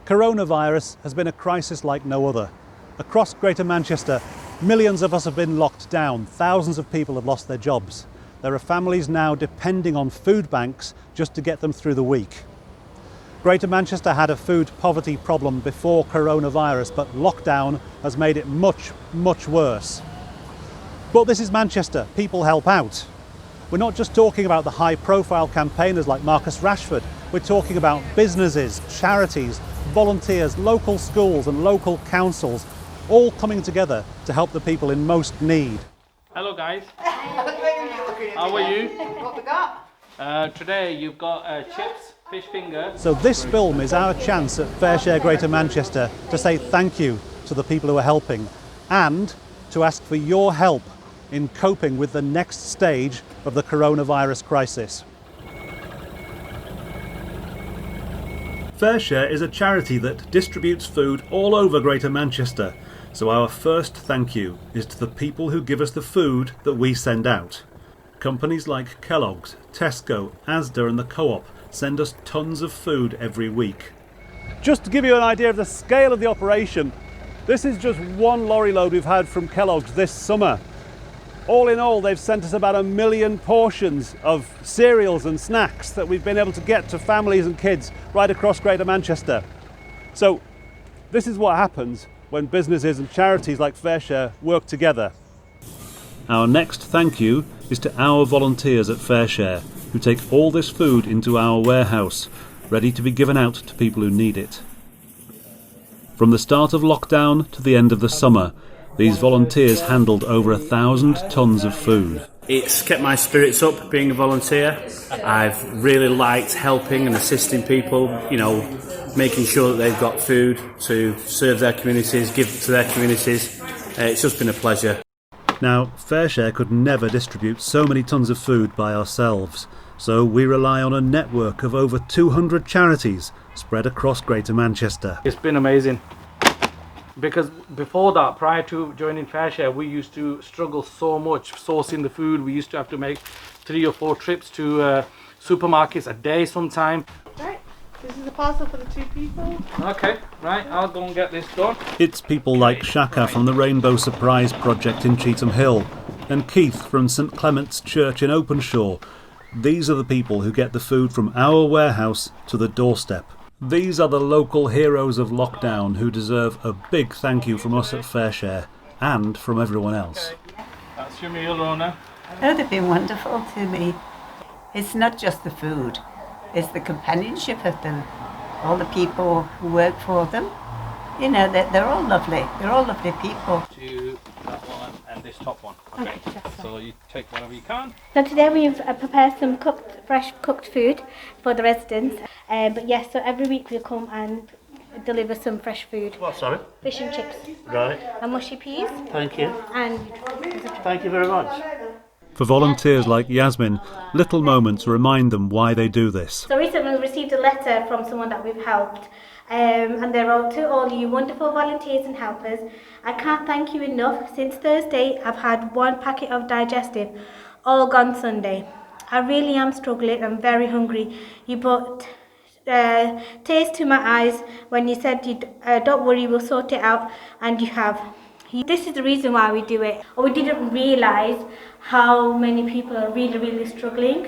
Coronavirus has been a crisis like no other. Across Greater Manchester, millions of us have been locked down. Thousands of people have lost their jobs. There are families now depending on food banks just to get them through the week. Greater Manchester had a food poverty problem before coronavirus, but lockdown has made it much, much worse. But this is Manchester. People help out. We're not just talking about the high-profile campaigners like Marcus Rashford. We're talking about businesses, charities, volunteers, local schools and local councils, all coming together to help the people in most need. Hello guys. How are you? What we got? Today you've got chips, fish finger. So this film is our chance at FareShare Greater Manchester to say thank you to the people who are helping and to ask for your help in coping with the next stage of the coronavirus crisis. FareShare is a charity that distributes food all over Greater Manchester, so our first thank you is to the people who give us the food that we send out. Companies like Kellogg's, Tesco, Asda and the Co-op send us tons of food every week. Just to give you an idea of the scale of the operation, this is just one lorry load we've had from Kellogg's this summer. All in all, they've sent us about 1 million portions of cereals and snacks that we've been able to get to families and kids right across Greater Manchester. So this is what happens when businesses and charities like FareShare work together. Our next thank you is to our volunteers at FareShare, who take all this food into our warehouse, ready to be given out to people who need it. From the start of lockdown to the end of the summer, these volunteers handled over 1,000 tonnes of food. It's kept my spirits up being a volunteer. I've really liked helping and assisting people, making sure that they've got food to serve their communities, give to their communities. It's just been a pleasure. Now, FareShare could never distribute so many tonnes of food by ourselves, so we rely on a network of over 200 charities spread across Greater Manchester. It's been amazing. Because before that, prior to joining FareShare, we used to struggle so much sourcing the food. We used to have to make 3 or 4 trips to supermarkets a day sometime. Right, this is a parcel for the 2 people. Okay, right, I'll go and get this done. It's people like Shaka from the Rainbow Surprise Project in Cheetham Hill and Keith from St Clement's Church in Openshaw. These are the people who get the food from our warehouse to the doorstep. These are the local heroes of lockdown who deserve a big thank you from us at FareShare and from everyone else. That's your meal, Rona. Oh, they've been wonderful to me. It's not just the food, it's the companionship of them, all the people who work for them. They're all lovely. They're all lovely people. To that one and this top one. Okay. So you take whatever you can. So today we've prepared some fresh cooked food for the residents. But yes, so every week we'll come and deliver some fresh food. What, sorry? Fish and chips. Right. And mushy peas. Thank you. And Thank you very much. For volunteers like Yasmin, little moments remind them why they do this. so recently we received a letter from someone that we've helped. And they wrote, "To all you wonderful volunteers and helpers, I can't thank you enough. Since Thursday, I've had 1 packet of digestive, all gone Sunday. I really am struggling. I'm very hungry. You brought tears to my eyes when you said, don't worry, we'll sort it out, and you have. This is the reason why we do it. We didn't realise how many people are really, really struggling.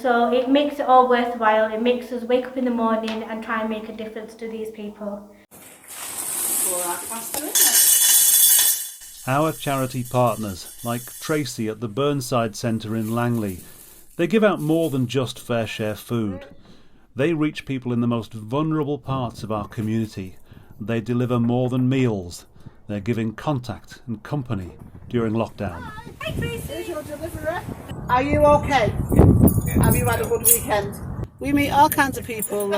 So it makes it all worthwhile. It makes us wake up in the morning and try and make a difference to these people." Our charity partners, like Tracy at the Burnside Centre in Langley, they give out more than just FareShare food. They reach people in the most vulnerable parts of our community. They deliver more than meals. They're giving contact and company during lockdown. Hi Tracy, here's your delivery. Are you okay? Have you had a good weekend? We meet all kinds of people. We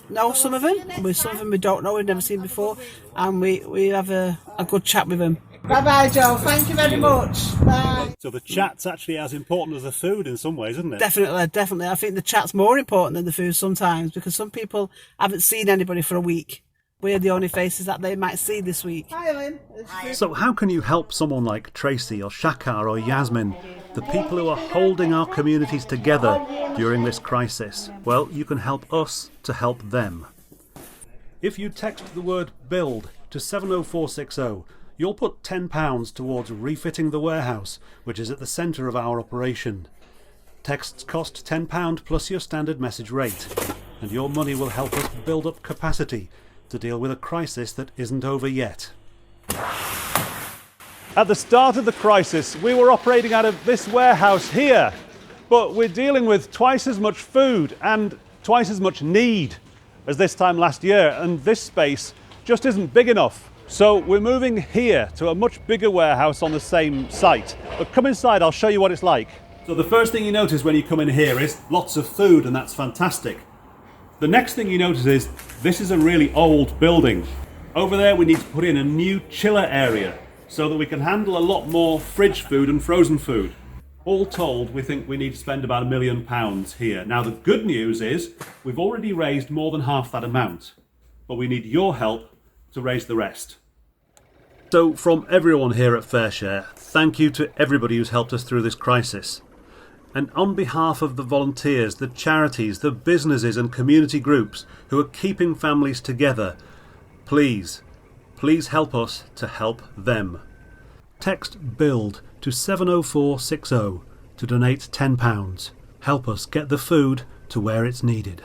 know some of them. Some of them we don't know, we've never seen before. And we have a good chat with them. Bye-bye, Joe. Thank you very much. Bye. So the chat's actually as important as the food in some ways, isn't it? Definitely. I think the chat's more important than the food sometimes because some people haven't seen anybody for a week. We're the only faces that they might see this week. Hi, Ellen. So how can you help someone like Tracy or Shaka or Yasmin, the people who are holding our communities together during this crisis? Well, you can help us to help them. If you text the word BUILD to 70460, you'll put £10 towards refitting the warehouse, which is at the centre of our operation. Texts cost £10 plus your standard message rate, and your money will help us build up capacity to deal with a crisis that isn't over yet. At the start of the crisis, we were operating out of this warehouse here, but we're dealing with twice as much food and twice as much need as this time last year, and this space just isn't big enough. So we're moving here to a much bigger warehouse on the same site. But come inside, I'll show you what it's like. So the first thing you notice when you come in here is lots of food, and that's fantastic. The next thing you notice is this is a really old building. Over there we need to put in a new chiller area so that we can handle a lot more fridge food and frozen food. All told, we think we need to spend about £1 million here. Now the good news is we've already raised more than half that amount, but we need your help to raise the rest. So from everyone here at FareShare, thank you to everybody who's helped us through this crisis. And on behalf of the volunteers, the charities, the businesses and community groups who are keeping families together, please help us to help them. Text BUILD to 70460 to donate £10. Help us get the food to where it's needed.